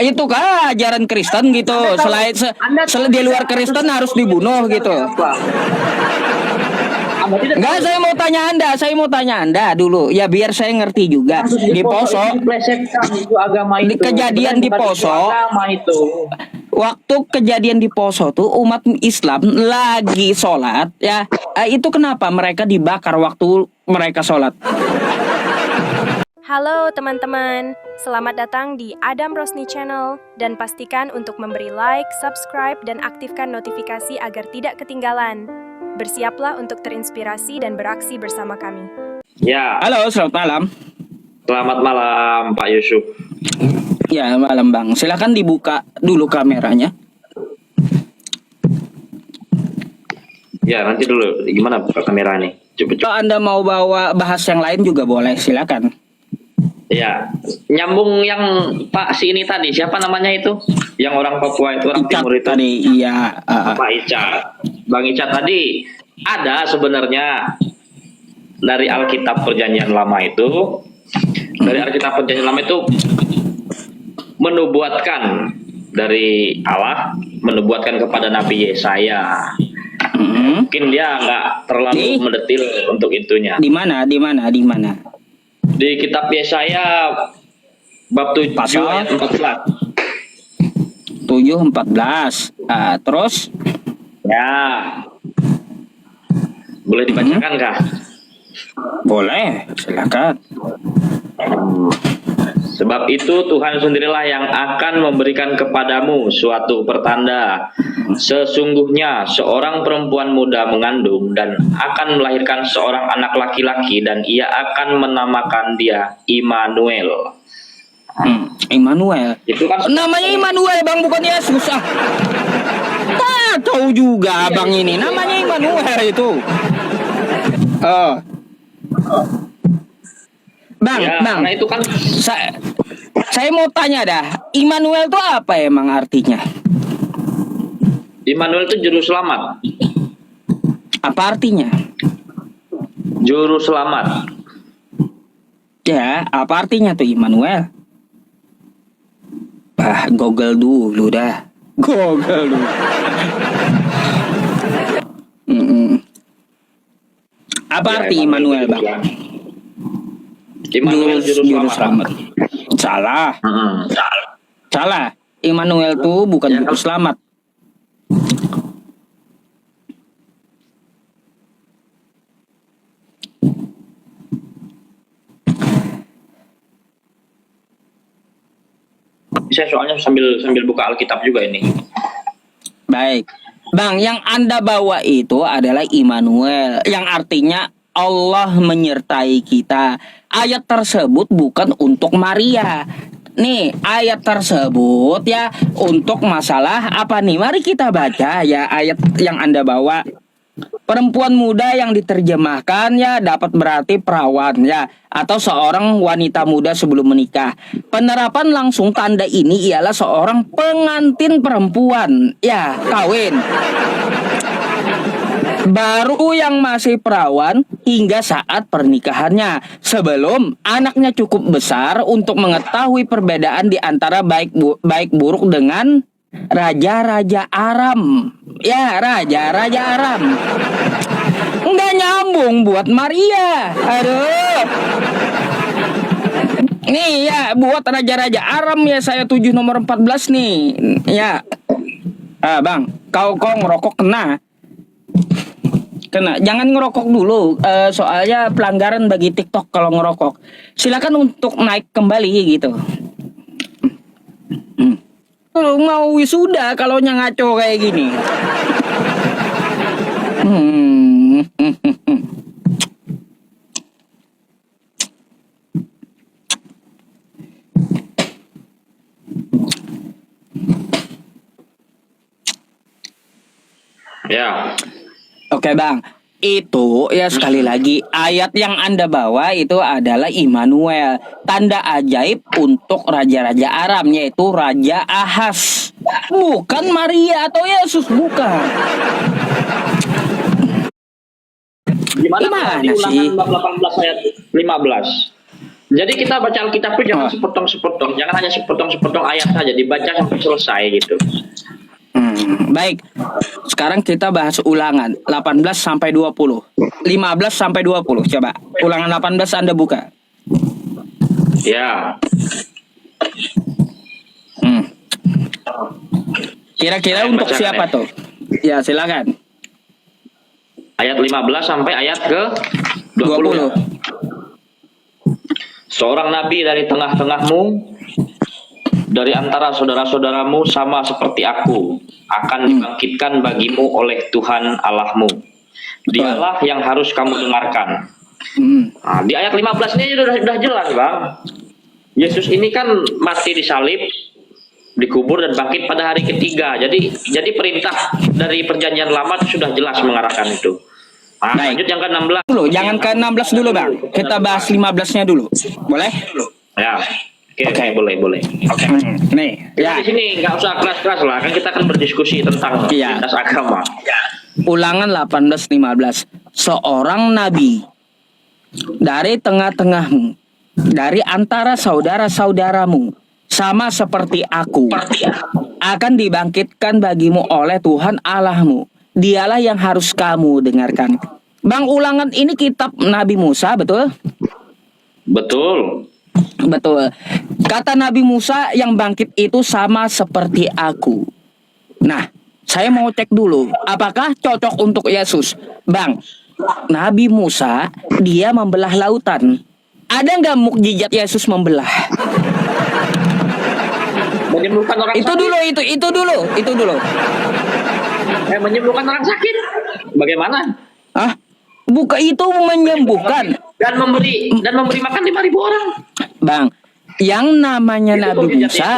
itu kah ajaran Kristen gitu. Selain di luar Kristen harus dibunuh gitu. Enggak, saya mau tanya Anda dulu. Ya biar saya ngerti juga. Di Poso, di kejadian di Poso, waktu kejadian di Poso tuh umat Islam lagi sholat ya. Itu kenapa mereka dibakar waktu mereka sholat? Halo teman-teman, selamat datang di Adam Rosni Channel dan pastikan untuk memberi like, subscribe, dan aktifkan notifikasi agar tidak ketinggalan. Bersiaplah untuk terinspirasi dan beraksi bersama kami. Ya, Halo, selamat malam. selamat malam Pak Yusuf. Ya, malam Bang. Silakan dibuka dulu kameranya. Ya, nanti dulu gimana buka kamera nih? Coba. Kalau Anda mau bawa bahas yang lain juga boleh, silakan. Ya, nyambung yang Pak si ini tadi, siapa namanya itu? Yang orang Papua itu, orang Icat Timur itu. tadi, iya. Pak Icat. Bang Icat tadi ada sebenarnya dari Alkitab Perjanjian Lama itu. Dari Alkitab Perjanjian Lama itu menubuatkan dari Allah, menubuatkan kepada Nabi Yesaya. Mungkin dia nggak terlalu mendetil untuk itunya. Di mana? Di kitab Yesaya bab 7 ayat 14. 7:14. Terus? Ya. Boleh dibacakan kah? Boleh, silakan. Sebab itu Tuhan sendirilah yang akan memberikan kepadamu suatu pertanda. Sesungguhnya seorang perempuan muda mengandung dan akan melahirkan seorang anak laki-laki dan ia akan menamakan dia Immanuel. Immanuel. Itu kan Namanya Immanuel, Bang, bukan Yesus. Tahu juga Bang ini. Namanya Immanuel itu. Bang, ya, Bang. karena itu kan Saya mau tanya dah, Immanuel itu apa emang artinya? Immanuel itu juru selamat. Apa artinya? Juru selamat. Ya, apa artinya tuh Immanuel? Google dulu dah. Google dulu. Apa Ya, arti Immanuel, Bang? Immanuel juru selamat. Salah. Salah. Immanuel tuh bukan Ya, juru selamat. Saya soalnya sambil buka Alkitab juga ini. Baik. Bang, yang Anda bawa itu adalah Immanuel, yang artinya Allah menyertai kita. Ayat tersebut bukan untuk Maria. Nih, ayat tersebut ya untuk masalah apa nih? Mari kita baca ya ayat yang Anda bawa. Perempuan muda yang diterjemahkan ya dapat berarti perawan ya atau seorang wanita muda sebelum menikah. Penerapan langsung tanda ini ialah seorang pengantin perempuan ya kawin. Baru yang masih perawan hingga saat pernikahannya sebelum anaknya cukup besar untuk mengetahui perbedaan di antara baik buruk dengan raja-raja Aram. Ya, raja-raja Aram. Nggak nyambung buat Maria. Aduh. Nih ya, buat raja-raja Aram ya saya tuju nomor 14 nih. Ya. Bang, kau ngerokok kena. Jangan ngerokok dulu. Soalnya pelanggaran bagi TikTok kalau ngerokok. Silakan untuk naik kembali gitu. Mau wisuda kalau ngaco kayak gini. Ya. Oke, Bang. Itu ya sekali lagi ayat yang Anda bawa itu adalah Immanuel, tanda ajaib untuk raja-raja Aram yaitu Raja Ahaz. Bukan Maria atau Yesus, bukan. Gimana Gimana di sih? Ulangan bab 18 ayat 15? Jadi kita baca Alkitab itu jangan sepotong-sepotong, jangan hanya sepotong-sepotong ayat saja, dibaca sampai selesai gitu. Baik. Sekarang kita bahas ulangan 18 sampai 20. 15 sampai 20. Coba. Ulangan 18 Anda buka. Ya. Kira-kira Saya untuk bacakan siapa ya. tuh? Ya, silakan. Ayat 15 sampai ayat ke 20. 20. Seorang nabi dari tengah-tengahmu, dari antara saudara-saudaramu sama seperti aku, akan dibangkitkan bagimu oleh Tuhan Allahmu. Dialah yang harus kamu dengarkan. Nah, di ayat 15 ini sudah jelas, Bang. Yesus ini kan mati disalib, dikubur dan bangkit pada hari ketiga. Jadi perintah dari perjanjian lama itu sudah jelas mengarahkan itu. Nah, Baik. lanjut yang ke-16. Dulu, jangan ke 16 dulu, Bang. Kita bahas 15-nya dulu. Boleh? Ya. Oke, boleh. Oke. Nih, Ya. ya. Di sini nggak usah keras-keras lah, kan kita akan berdiskusi tentang Iya. lintas agama. Ulangan 18:15. Seorang nabi dari tengah-tengahmu, dari antara saudara-saudaramu, sama seperti aku, akan dibangkitkan bagimu oleh Tuhan Allahmu. Dialah yang harus kamu dengarkan. Bang, ulangan ini kitab Nabi Musa, betul? Betul. Betul. Kata Nabi Musa yang bangkit itu sama seperti aku. Nah, saya mau cek dulu, apakah cocok untuk Yesus? Bang, Nabi Musa, dia membelah lautan. Ada nggak mukjizat Yesus membelah? Menyembuhkan orang Itu sakit. dulu, itu dulu. Menyembuhkan orang sakit. Bagaimana? Ah, bukan itu menyembuhkan. Dan memberi makan 5.000 orang. Bang, yang namanya Itu Nabi mukjizat Musa,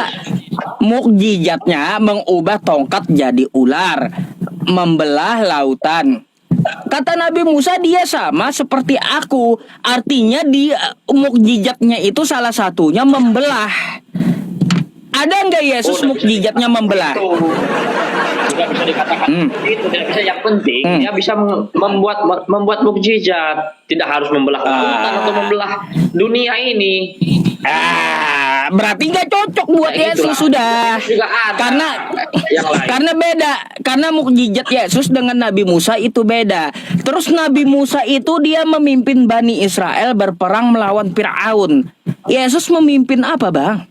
mukjizatnya mengubah tongkat jadi ular, membelah lautan. Kata Nabi Musa, dia sama seperti aku. Artinya dia mukjizatnya itu salah satunya membelah. Ada nggak Yesus mukjizatnya membelah? Tidak bisa dikatakan itu, tidak bisa. Yang penting dia bisa membuat mukjizat. Tidak harus membelah lautan atau membelah dunia ini. Berarti nggak cocok buat Ya, Yesus itulah. sudah. Juga ada yang lain. Karena beda. Karena mukjizat Yesus dengan Nabi Musa itu beda. Terus Nabi Musa itu dia memimpin Bani Israel berperang melawan Fir'aun. Yesus memimpin apa, Bang?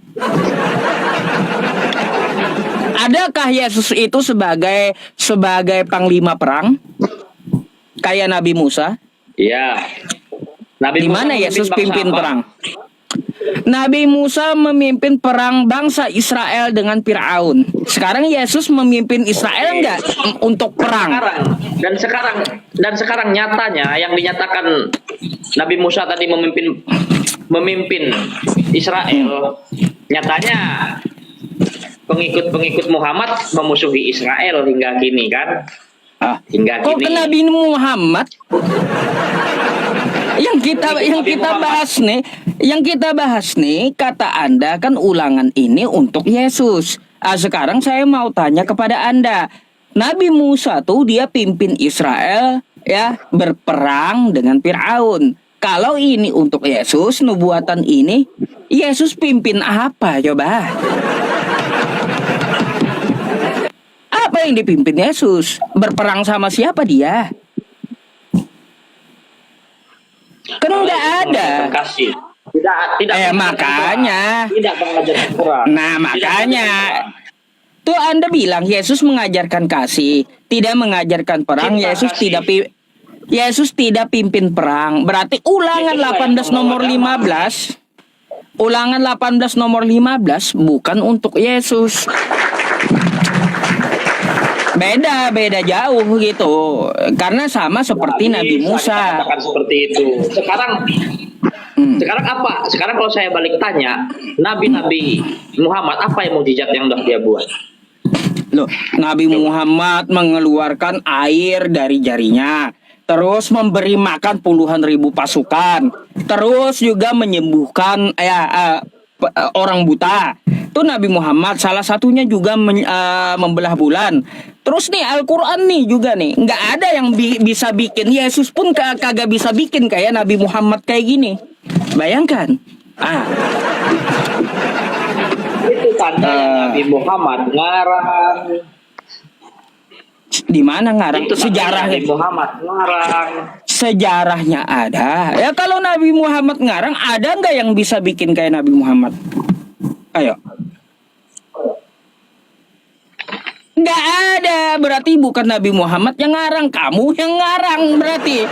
Adakah Yesus itu sebagai panglima perang? Kayak Nabi Musa? Iya. Di mana Yesus memimpin pimpin bangsa apa? perang? Nabi Musa memimpin perang bangsa Israel dengan Fir'aun. Sekarang Yesus memimpin Israel enggak untuk perang? Sekarang nyatanya yang dinyatakan Nabi Musa tadi memimpin Israel, nyatanya pengikut Muhammad memusuhi Israel hingga kini kan? Hingga Kok ke kini. Nabi Muhammad? Yang kita bahas nih, kata Anda kan ulangan ini untuk Yesus. Sekarang saya mau tanya kepada Anda. Nabi Musa tuh dia pimpin Israel ya berperang dengan Fir'aun. Kalau ini untuk Yesus, nubuatan ini, Yesus pimpin apa coba? Apa yang dipimpin Yesus? Berperang sama siapa dia? Kan nggak ada. Kasih. Tidak. Makanya. Tidak mengajarkan perang. Nah, makanya. Tuh Anda bilang Yesus mengajarkan kasih, tidak mengajarkan perang. Cinta Yesus tidak pimpin perang. Berarti ulangan 18 nomor 15. Ulangan 18 nomor 15 bukan untuk Yesus. Beda jauh gitu. Karena sama seperti Nabi Musa. Katakan seperti itu. Sekarang apa? Sekarang kalau saya balik tanya, Nabi Muhammad apa yang mukjizat yang udah dia buat? Loh, Nabi Muhammad mengeluarkan air dari jarinya, terus memberi makan puluhan ribu pasukan, terus juga menyembuhkan orang buta. Itu Nabi Muhammad, salah satunya juga membelah bulan. Terus nih Al-Quran nih juga nih, nggak ada yang bisa bikin. Yesus pun kagak bisa bikin kayak Nabi Muhammad kayak gini. Bayangkan, Ah, Itu tanda Nabi Muhammad ngarang. di mana ngarang? Itu tanda Sejarahnya. Nabi Muhammad ngarang. Sejarahnya ada. Ya kalau Nabi Muhammad ngarang, ada nggak yang bisa bikin kayak Nabi Muhammad? Ayo. Nggak ada. Berarti bukan Nabi Muhammad yang ngarang. Kamu yang ngarang berarti.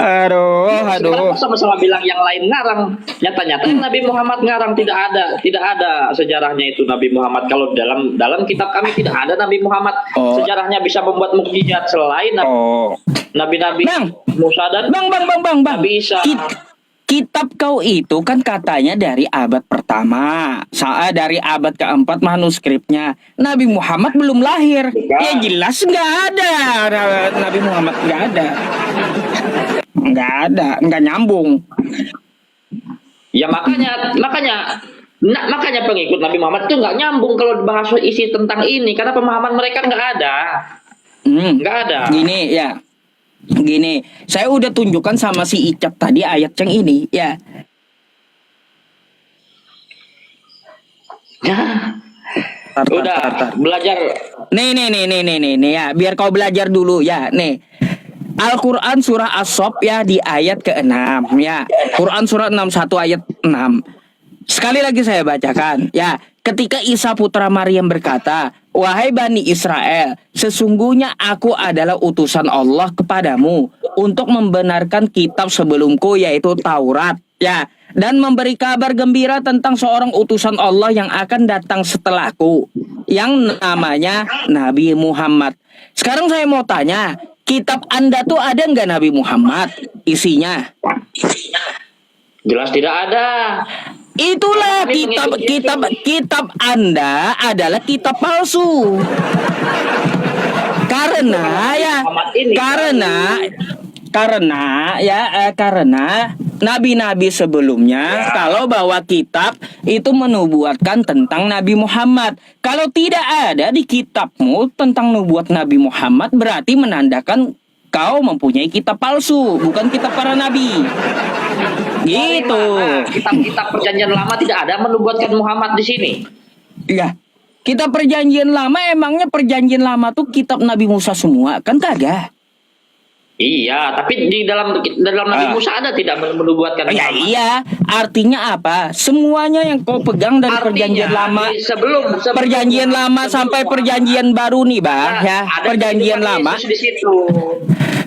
Aduh. Sama-sama bilang yang lain ngarang. Nyata-nyata Nabi Muhammad ngarang, tidak ada sejarahnya itu Nabi Muhammad. Kalau dalam kitab kami tidak ada Nabi Muhammad sejarahnya bisa membuat mukjizat selain Nabi-nabi Bang. Musa dan Bang. Nabi Isa. Kitab kau itu kan katanya dari abad pertama, dari abad keempat manuskripnya. Nabi Muhammad belum lahir. Ya jelas nggak ada. Nabi Muhammad nggak ada, nggak nyambung. Ya makanya pengikut Nabi Muhammad itu nggak nyambung kalau bahas isi tentang ini karena pemahaman mereka nggak ada. Nggak ada. Gini, saya udah tunjukkan sama si Icap tadi ayat yang ini, ya. Udah belajar. Nih ya, biar kau belajar dulu ya, nih. Al-Quran surah As-Sof ya di ayat ke-6 ya. Quran surah 61 ayat 6. Sekali lagi saya bacakan ya. Ketika Isa putra Maryam berkata, "Wahai Bani Israel, sesungguhnya aku adalah utusan Allah kepadamu untuk membenarkan kitab sebelumku yaitu Taurat ya, dan memberi kabar gembira tentang seorang utusan Allah yang akan datang setelahku yang namanya Nabi Muhammad." Sekarang saya mau tanya, kitab Anda tuh ada nggak Nabi Muhammad isinya? Jelas tidak ada. Itulah kitab Anda adalah kitab palsu. Karena nabi-nabi sebelumnya kalau bawa kitab itu menubuatkan tentang Nabi Muhammad. Kalau tidak ada di kitabmu tentang nubuat Nabi Muhammad, berarti menandakan kau mempunyai kitab palsu, bukan kitab para nabi. Gitu. Kitab-kitab perjanjian lama tidak ada menubuatkan Muhammad di sini. Ya, kitab perjanjian lama emangnya perjanjian lama tuh kitab Nabi Musa semua kan kagak? Iya, tapi di dalam Nabi Musa ada tidak menubuatkan Muhammad. Iya, artinya apa? Semuanya yang kau pegang dari perjanjian lama, sebelum perjanjian lama sampai perjanjian baru nih, Bang, ya. Perjanjian lama. Di situ.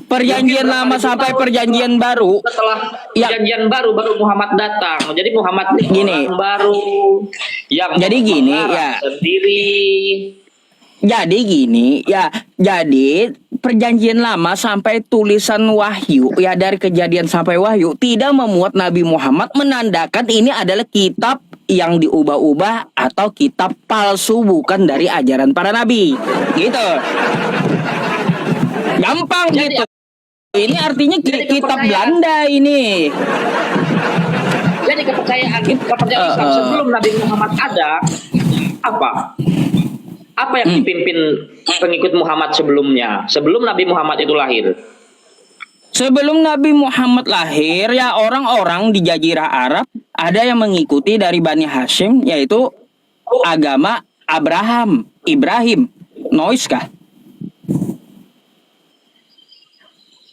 Perjanjian lama sampai perjanjian baru. Setelah perjanjian baru Muhammad datang. Jadi Muhammad gini, orang baru yang jadi gini ya. Sendiri. Jadi gini ya. Jadi perjanjian lama sampai tulisan wahyu ya, dari kejadian sampai wahyu tidak memuat Nabi Muhammad, menandakan ini adalah kitab yang diubah-ubah atau kitab palsu, bukan dari ajaran para nabi. Gitu. Gampang Jadi, gitu. Ini artinya kitab Belanda ini. Jadi kepercayaan Islam sebelum Nabi Muhammad ada apa? Apa yang dipimpin pengikut Muhammad sebelumnya? Sebelum Nabi Muhammad itu lahir? Sebelum Nabi Muhammad lahir ya, orang-orang di Jazirah Arab ada yang mengikuti dari Bani Hashim, yaitu agama Ibrahim, Nois kah?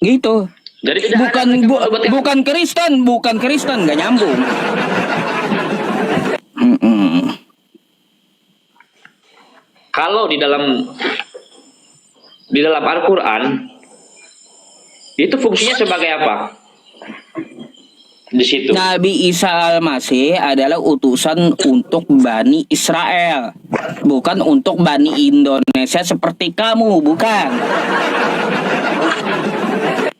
Gitu. Jadi tidak bukan Kristen, nggak nyambung. Kalau di dalam Al-Quran itu fungsinya sebagai apa? Di situ. Nabi Isa Al-Masih adalah utusan untuk Bani Israel, bukan untuk Bani Indonesia seperti kamu, bukan.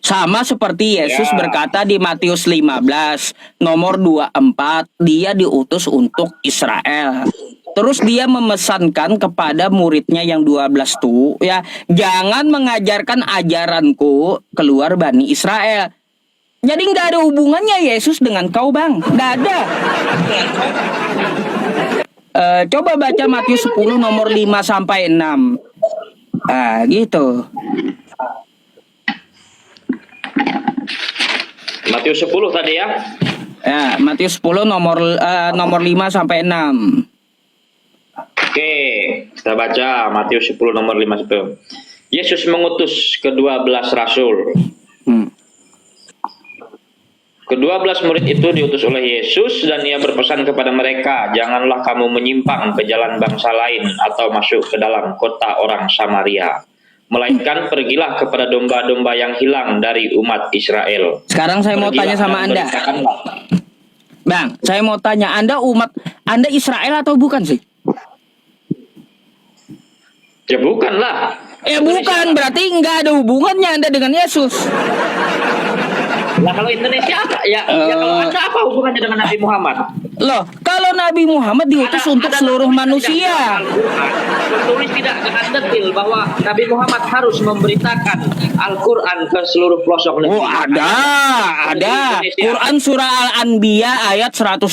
Sama seperti Yesus berkata di Matius 15 nomor 24, dia diutus untuk Israel. Terus dia memesankan kepada muridnya yang 12 tuh ya, jangan mengajarkan ajaranku keluar Bani Israel. Jadi nggak ada hubungannya Yesus dengan kau, Bang. Nggak ada. Coba baca Matius 10 nomor 5 sampai 6. Gitu. Matius 10 tadi ya. Ya, Matius 10 nomor 5 sampai 6. Oke, kita baca Matius 10 nomor 5 sampai 6. Yesus mengutus ke-12 rasul. Ke-12 murid itu diutus oleh Yesus dan ia berpesan kepada mereka, janganlah kamu menyimpang ke jalan bangsa lain atau masuk ke dalam kota orang Samaria, melainkan pergilah kepada domba-domba yang hilang dari umat Israel. Sekarang saya mau tanya sama Anda. Bang, saya mau tanya, Anda Israel atau bukan sih? Ya bukanlah. Bukan, berarti nggak ada hubungannya Anda dengan Yesus. Nah kalau Indonesia apa? Ya kalau Anda apa hubungannya dengan Nabi Muhammad? Loh, kalau Nabi Muhammad diutus untuk seluruh manusia. Tertulis tidak dengan detail bahwa Nabi Muhammad harus memberitakan Al-Quran ke seluruh pelosok negeri. Oh, ada. Quran surah Al-Anbiya ayat 107.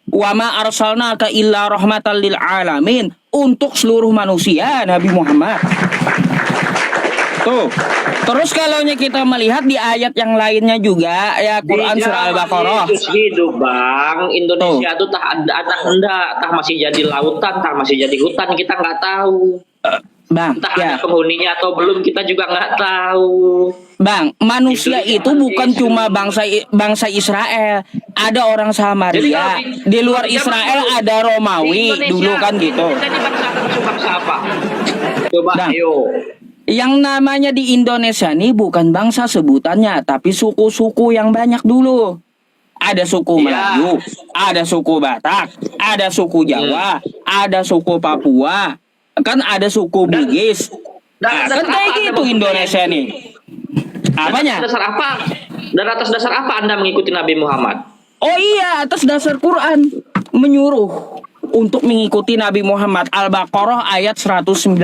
Wa ma arsalnaka illa rahmatan lil alamin. Untuk seluruh manusia Nabi Muhammad. Tuh. Terus kalau kita melihat di ayat yang lainnya juga ya Quran surah Al-Baqarah. Yesus hidup, Bang. Indonesia itu tah masih jadi lautan, tah masih jadi hutan, kita nggak tahu. Bang, entah ya. ada penghuninya atau belum, kita juga nggak tahu. Bang, manusia itu bukan cuma bangsa Israel. Ada orang Samaria. Di luar Israel ada Romawi dulu kan gitu. Jadi bangsa apa? Coba Bang, ayo. yang namanya di Indonesia nih bukan bangsa sebutannya, tapi suku-suku yang banyak dulu. Ada suku Melayu, ada suku Batak, ada suku Jawa, ada suku Papua, kan ada suku Bugis. Kan kayak gitu Indonesia nih. Apanya? Dan atas dasar apa Anda mengikuti Nabi Muhammad? Oh iya, atas dasar Quran menyuruh untuk mengikuti Nabi Muhammad. Al-Baqarah ayat 119.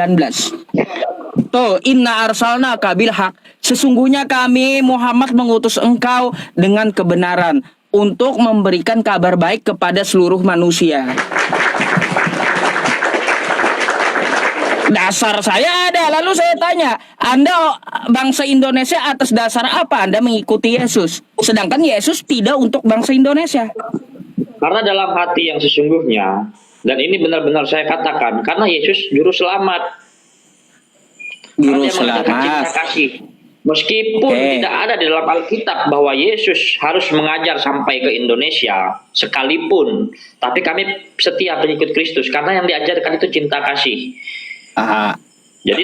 Tuh, inna arsalnaka bil haq. Sesungguhnya kami Muhammad mengutus engkau dengan kebenaran untuk memberikan kabar baik kepada seluruh manusia. Dasar saya ada. Lalu saya tanya, Anda bangsa Indonesia atas dasar apa Anda mengikuti Yesus? Sedangkan Yesus tidak untuk bangsa Indonesia. Karena dalam hati yang sesungguhnya, dan ini benar-benar saya katakan, karena Yesus juru selamat. Juru selamat. Meskipun tidak ada di dalam Alkitab bahwa Yesus harus mengajar sampai ke Indonesia sekalipun, tapi kami setia pengikut Kristus karena yang diajarkan itu cinta kasih. Jadi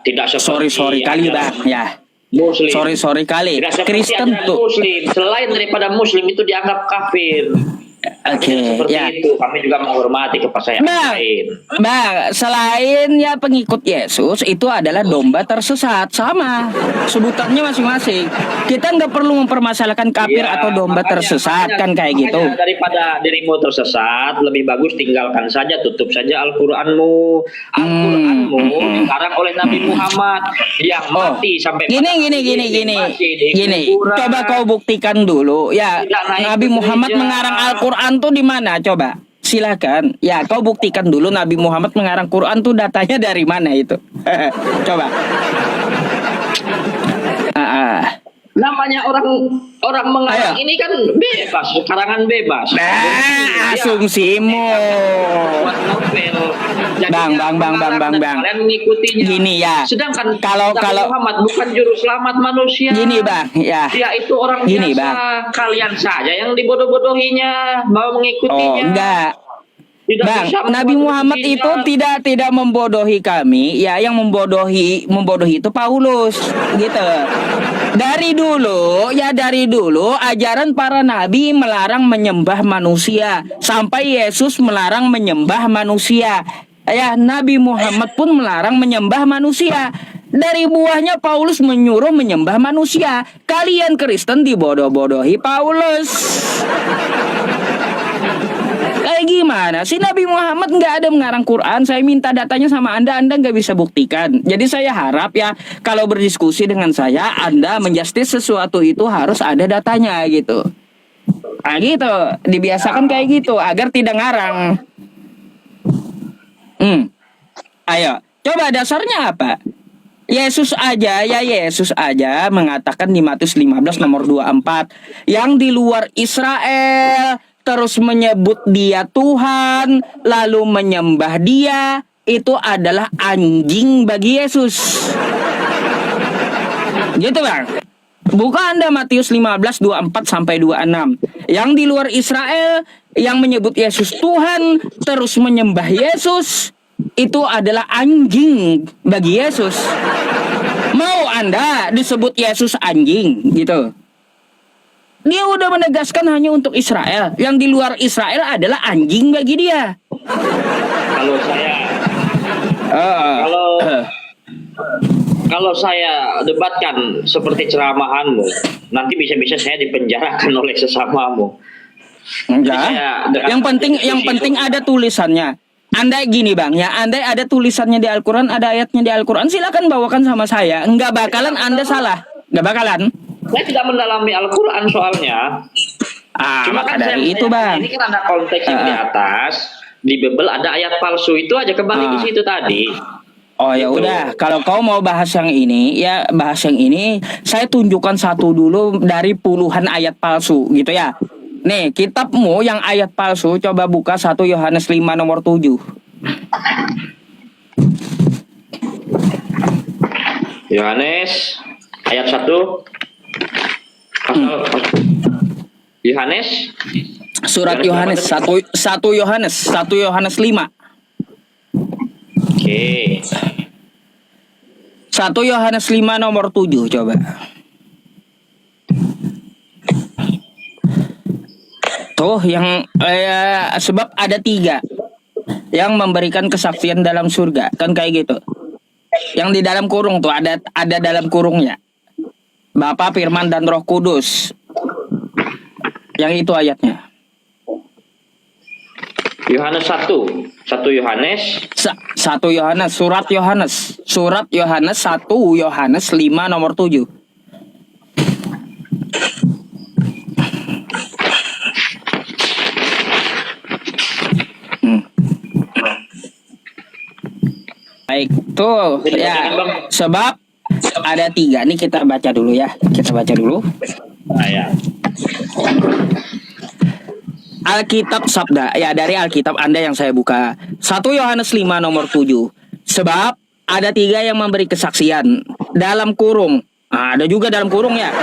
tidak seperti sorry kali Bang ya. Muslim. Sorry kali. Kristen tuh. Muslim selain daripada Muslim itu dianggap kafir. Oke, ya. Itu kami juga menghormati kepercayaan lain. Bang, selain ya pengikut Yesus itu adalah domba tersesat, sama sebutannya masing-masing. Kita nggak perlu mempermasalahkan kafir atau domba tersesat kan kayak gitu. Daripada dirimu tersesat, lebih bagus tinggalkan saja, tutup saja Al-Qur'anmu. Al-Qur'anmu dikarang oleh Nabi Muhammad yang mati sampai gini. Coba kau buktikan dulu ya. Nabi Muhammad mengarang Al-Qur'an tuh di mana? Coba silakan. Ya, kau buktikan dulu Nabi Muhammad mengarang Quran tuh datanya dari mana itu? Coba. Namanya orang mengarang ini kan bebas, karangan bebas. Asumsimu. Bang. Kalian mengikutinya. Gini ya. Sedangkan kalau Muhammad bukan juru selamat manusia. Gini Bang, ya. Dia itu orang gini, biasa. Bang. Kalian saja yang dibodoh-bodohinya, mau mengikutinya. Oh, enggak. Bang, Nabi Muhammad itu tidak membodohi kami, ya yang membodohi itu Paulus, gitu. Dari dulu ajaran para nabi melarang menyembah manusia, sampai Yesus melarang menyembah manusia. Ya, Nabi Muhammad pun melarang menyembah manusia. Dari buahnya Paulus menyuruh menyembah manusia. Kalian Kristen dibodoh-bodohi Paulus. Kayak gimana sih Nabi Muhammad nggak ada mengarang Quran? Saya minta datanya sama Anda nggak bisa buktikan. Jadi saya harap ya kalau berdiskusi dengan saya, Anda menjustis sesuatu itu harus ada datanya gitu. Nah gitu, dibiasakan kayak gitu agar tidak ngarang. Ayo, coba dasarnya apa? Yesus aja mengatakan di Matius 15 nomor 24, yang di luar Israel terus menyebut dia Tuhan, lalu menyembah dia, itu adalah anjing bagi Yesus. Gitu Bang. Buka Anda Matius 15 24 sampai 26. Yang di luar Israel yang menyebut Yesus Tuhan terus menyembah Yesus, itu adalah anjing bagi Yesus. Mau Anda disebut Yesus anjing gitu? Dia udah menegaskan hanya untuk Israel. Yang di luar Israel adalah anjing bagi dia. Kalau saya kalau saya debatkan seperti ceramahanmu, nanti bisa-bisa saya dipenjarakan oleh sesamamu. Enggak. Saya Yang penting ada tulisannya. Andai gini Bang, ya andai ada tulisannya di Al-Quran, ada ayatnya di Al-Quran, silakan bawakan sama saya. Enggak bakalan Anda salah. Enggak bakalan. Saya tidak mendalami Al-Quran soalnya. Cuma Maka kan dari itu Bang. ini kan ada konteks yang di atas. Di Bible ada ayat palsu, itu aja kembali di situ tadi. Oh ya Gitu. udah, kalau kau mau bahas yang ini, ya bahas yang ini. Saya tunjukkan satu dulu dari puluhan ayat palsu, gitu ya. Nih, kitabmu yang ayat palsu, coba buka 1 Yohanes 5 nomor 7. Yohanes ayat 1 pasal Yohanes Surat Yohanes 1 Yohanes 5. Oke. 1 Yohanes 5 nomor 7 coba. Tuh yang sebab ada 3 yang memberikan kesaksian dalam surga, kan kayak gitu. Yang di dalam kurung tuh ada dalam kurungnya. Bapa, Firman dan Roh Kudus. Yang itu ayatnya. Yohanes 1 Yohanes 1 Yohanes, surat Yohanes 1 Yohanes 5 nomor 7. Baik, tuh ya. Sebab ada 3 nih, kita baca dulu ya. Kita baca dulu. ayat. Alkitab Sabda, ya dari Alkitab Anda yang saya buka. 1 Yohanes 5 nomor 7. Sebab ada 3 yang memberi kesaksian dalam kurung. Ada juga dalam kurung ya.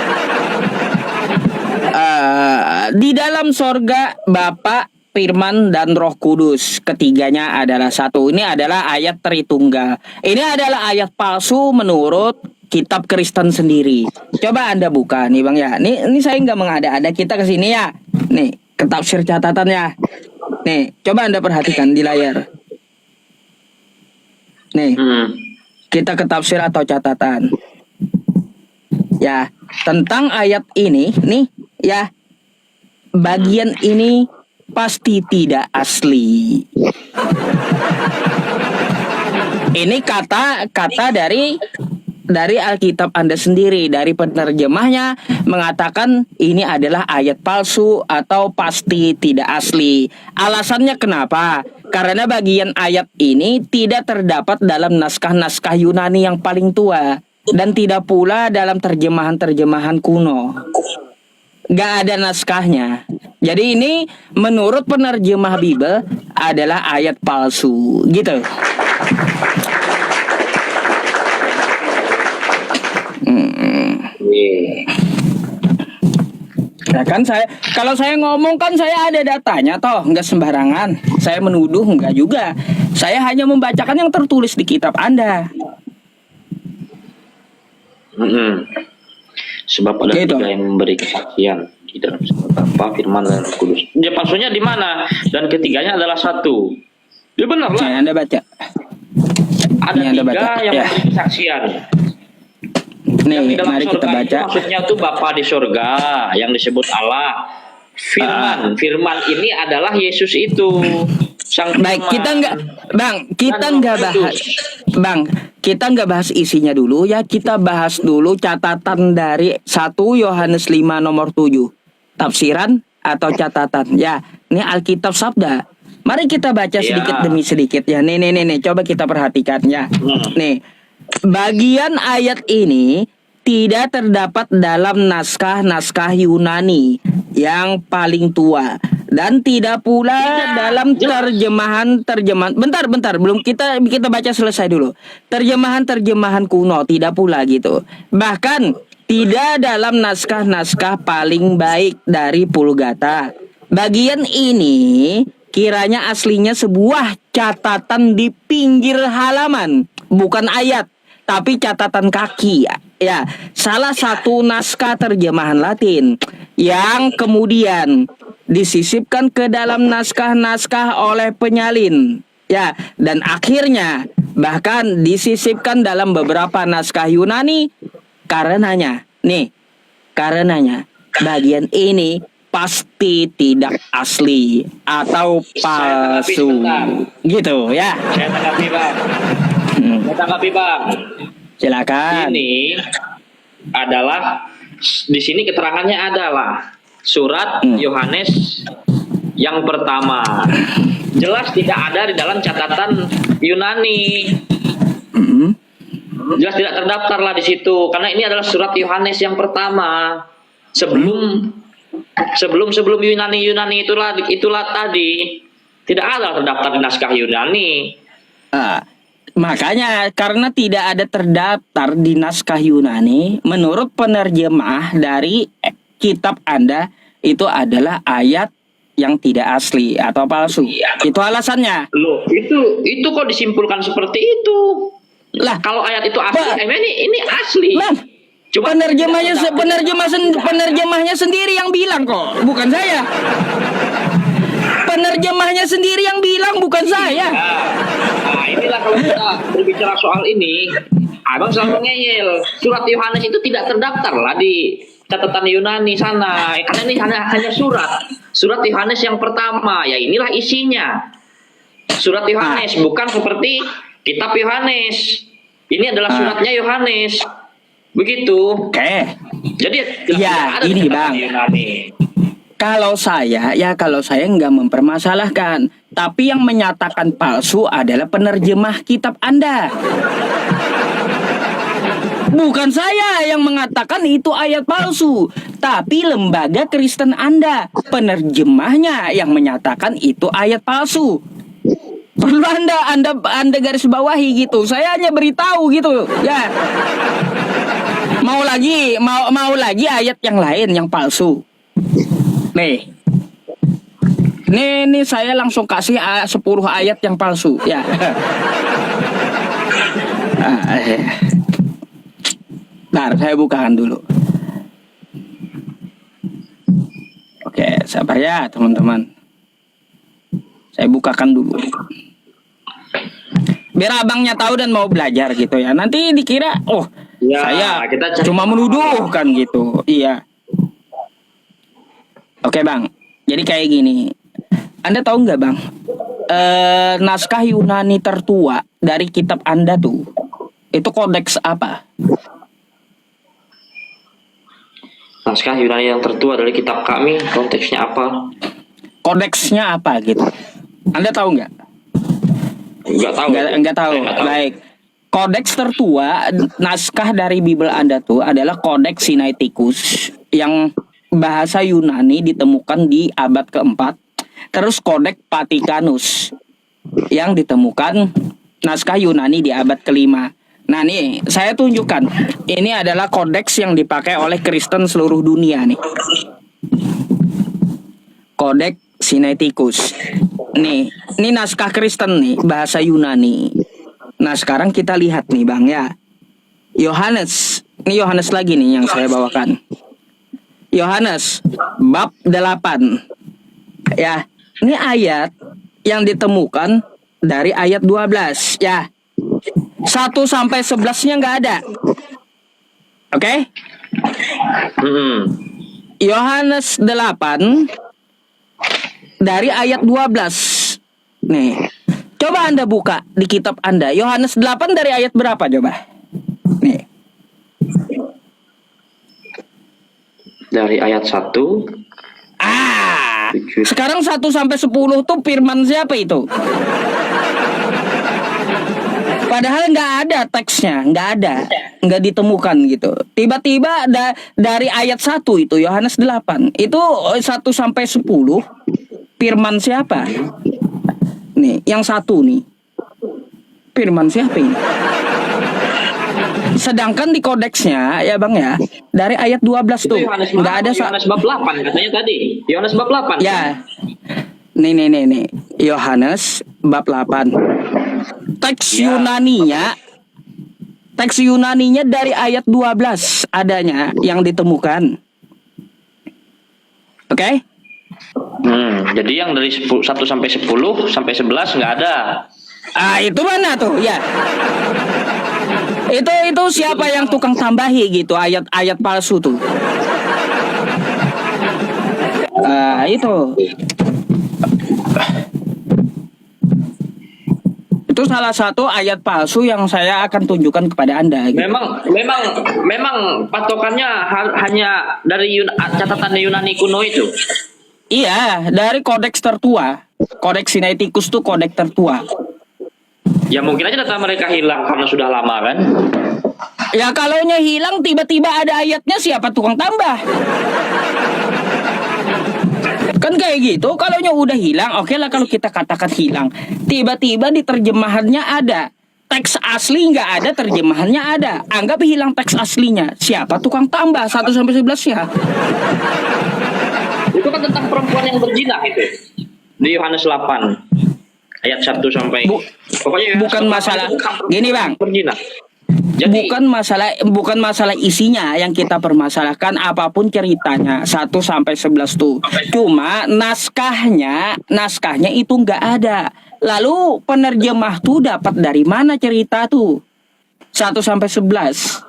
Di dalam sorga Bapa, Firman dan Roh Kudus. Ketiganya adalah satu. Ini adalah ayat Tritunggal. Ini adalah ayat palsu menurut kitab Kristen sendiri. Coba Anda buka nih Bang ya. Ini saya nggak mengada-ada, kita ke sini ya. Nih, ke tafsir catatannya. Nih, coba Anda perhatikan di layar. Nih, kita ke tafsir atau catatan. Ya, tentang ayat ini nih ya. Bagian ini pasti tidak asli. Ini kata dari Alkitab Anda sendiri, dari penerjemahnya mengatakan ini adalah ayat palsu atau pasti tidak asli. Alasannya kenapa? Karena bagian ayat ini tidak terdapat dalam naskah-naskah Yunani yang paling tua dan tidak pula dalam terjemahan-terjemahan kuno. Gak ada naskahnya. Jadi ini menurut penerjemah Bible adalah ayat palsu, gitu. Ya kan kalau saya ngomong kan saya ada datanya toh, nggak sembarangan. Saya menuduh nggak juga. Saya hanya membacakan yang tertulis di kitab Anda. Sebab ada Gitu. 3 yang memberi kesaksian di dalam Bapa, Firman dan Roh Kudus. Dia palsunya di mana? Dan ketiganya adalah satu. Ya benar lah. Saya Anda baca. Ada Ini Anda 3 baca, yang ya. memberi kesaksian. Nih, Yang di dalam mari kita surga baca. itu maksudnya tuh Bapa di surga yang disebut Allah. Firman ini adalah Yesus itu. Sang Baik, Firman. kita Dan nggak Roh bahas, Kudus. Bang, kita nggak bahas isinya dulu ya. Kita bahas dulu catatan dari 1 Yohanes 5 nomor 7. Tafsiran atau catatan. Ya, ini Alkitab Sabda. Mari kita baca sedikit demi sedikit ya. Nih, coba kita perhatikan ya. Nih, bagian ayat ini tidak terdapat dalam naskah-naskah Yunani yang paling tua dan tidak pula dalam terjemahan. Bentar, belum kita baca selesai dulu. Terjemahan kuno tidak pula gitu. Bahkan tidak dalam naskah-naskah paling baik dari Vulgata. Bagian ini kiranya aslinya sebuah catatan di pinggir halaman, bukan ayat, tapi catatan kaki. Ya, salah satu naskah terjemahan Latin yang kemudian disisipkan ke dalam naskah-naskah oleh penyalin. Ya, dan akhirnya bahkan disisipkan dalam beberapa naskah Yunani. Karenanya bagian ini pasti tidak asli atau palsu. Gitu ya. Saya tanggapi Bang. Silakan. Ini adalah di sini keterangannya adalah surat Yohanes yang pertama. Jelas tidak ada di dalam catatan Yunani. Jelas tidak terdaftar lah di situ karena ini adalah surat Yohanes yang pertama. Sebelum Yunani itulah tadi tidak ada terdaftar di naskah Yunani. Makanya karena tidak ada terdaftar di naskah Yunani, menurut penerjemah dari kitab Anda itu adalah ayat yang tidak asli atau palsu. Itu alasannya. Loh, itu kok disimpulkan seperti itu? Lah, Kalau ayat itu asli, ini asli. Lah, Cuma penerjemahnya sendiri yang bilang kok, bukan saya. Penerjemahnya sendiri yang bilang, bukan saya. Nah, inilah kalau kita berbicara soal ini, Abang selalu ngeyel. Surat Yohanes itu tidak terdaftar lah di catatan Yunani sana, karena ini hanya surat Yohanes yang pertama. Ya inilah isinya. Surat Yohanes bukan seperti kitab Yohanes. Ini adalah suratnya Yohanes. Begitu. Oke. Jadi Ya, ada ini catatan Bang. Yunani. Kalau saya nggak mempermasalahkan, tapi yang menyatakan palsu adalah penerjemah kitab Anda. Bukan saya yang mengatakan itu ayat palsu, tapi lembaga Kristen Anda, penerjemahnya yang menyatakan itu ayat palsu. Perlu Anda garis bawahi gitu. Saya hanya beritahu gitu, ya. Mau lagi ayat yang lain yang palsu. Nih, saya langsung kasih 10 ayat yang palsu, ya. Bentar, saya bukakan dulu. Oke, sabar ya teman-teman. Saya bukakan dulu. Biar abangnya tahu dan mau belajar gitu ya. Nanti dikira, Ya, saya kita cari cuma menuduh kan gitu. Iya. Oke Bang, jadi kayak gini. Anda tahu nggak Bang, naskah Yunani tertua dari kitab Anda tuh, itu kodeks apa? Naskah Yunani yang tertua dari kitab kami, konteksnya apa? Kodeksnya apa gitu? Anda tahu nggak? Enggak tahu. Nggak tahu. Baik. Kodeks tertua naskah dari Bible Anda tuh adalah Kodeks Sinaiticus yang bahasa Yunani ditemukan di abad keempat. Terus Kodeks Vaticanus yang ditemukan naskah Yunani di abad kelima. Nah nih saya tunjukkan, ini adalah kodeks yang dipakai oleh Kristen seluruh dunia nih. Kodeks Sinaiticus. Nih, ini naskah Kristen nih, bahasa Yunani. Nah sekarang kita lihat nih Bang ya. Yohanes, ini Yohanes lagi nih yang saya bawakan. Yohanes bab 8. Ya, ini ayat yang ditemukan dari ayat 12 ya. 1 sampai 11-nya nggak ada. Oke? Yohanes 8 dari ayat 12. Nih. Coba Anda buka di kitab Anda. Yohanes 8 dari ayat berapa coba? Nih. Dari ayat 1. Sekarang 1 sampai 10 tuh firman siapa itu? Padahal nggak ada teksnya, nggak ditemukan gitu. Tiba-tiba dari ayat 1 itu Yohanes 8 itu 1 sampai 10 firman siapa? Nih, yang 1 nih. Firman siapa ini? Sedangkan di kodeksnya ya Bang ya, dari ayat 12 tuh nggak ada Yohanes bab 8 katanya tadi. Yohanes bab 8. ya. Nih. Yohanes bab 8. Teks Yunaninya dari ayat 12 adanya yang ditemukan. Oke? Jadi yang dari 1 sampai 10 sampai 11 nggak ada. Itu mana tuh? Ya. Itu siapa yang tukang tambahi gitu ayat-ayat palsu tuh? Itu salah satu ayat palsu yang saya akan tunjukkan kepada Anda. Gitu. Memang patokannya hanya dari catatan Yunani kuno itu. Iya, dari kodeks tertua. Kodeks Sinaiticus tuh kodeks tertua. Ya mungkin aja data mereka hilang karena sudah lama kan. Ya kalaunya hilang tiba-tiba ada ayatnya, siapa tukang tambah? Kan kayak gitu, kalaunya udah hilang, oke lah kalau kita katakan hilang. Tiba-tiba di terjemahannya ada. Teks asli nggak ada, terjemahannya ada. Anggap hilang teks aslinya. Siapa tukang tambah 1 sampai 11 ya? Itu kan tentang perempuan yang berzina itu. Di Yohanes 8 ayat 1 sampai pokoknya bukan masalah gini Bang. Berzina. Jadi, bukan masalah isinya yang kita permasalahkan, apapun ceritanya 1 sampai 11 tuh. Cuma naskahnya itu nggak ada. Lalu penerjemah tuh dapat dari mana cerita tuh 1 sampai 11?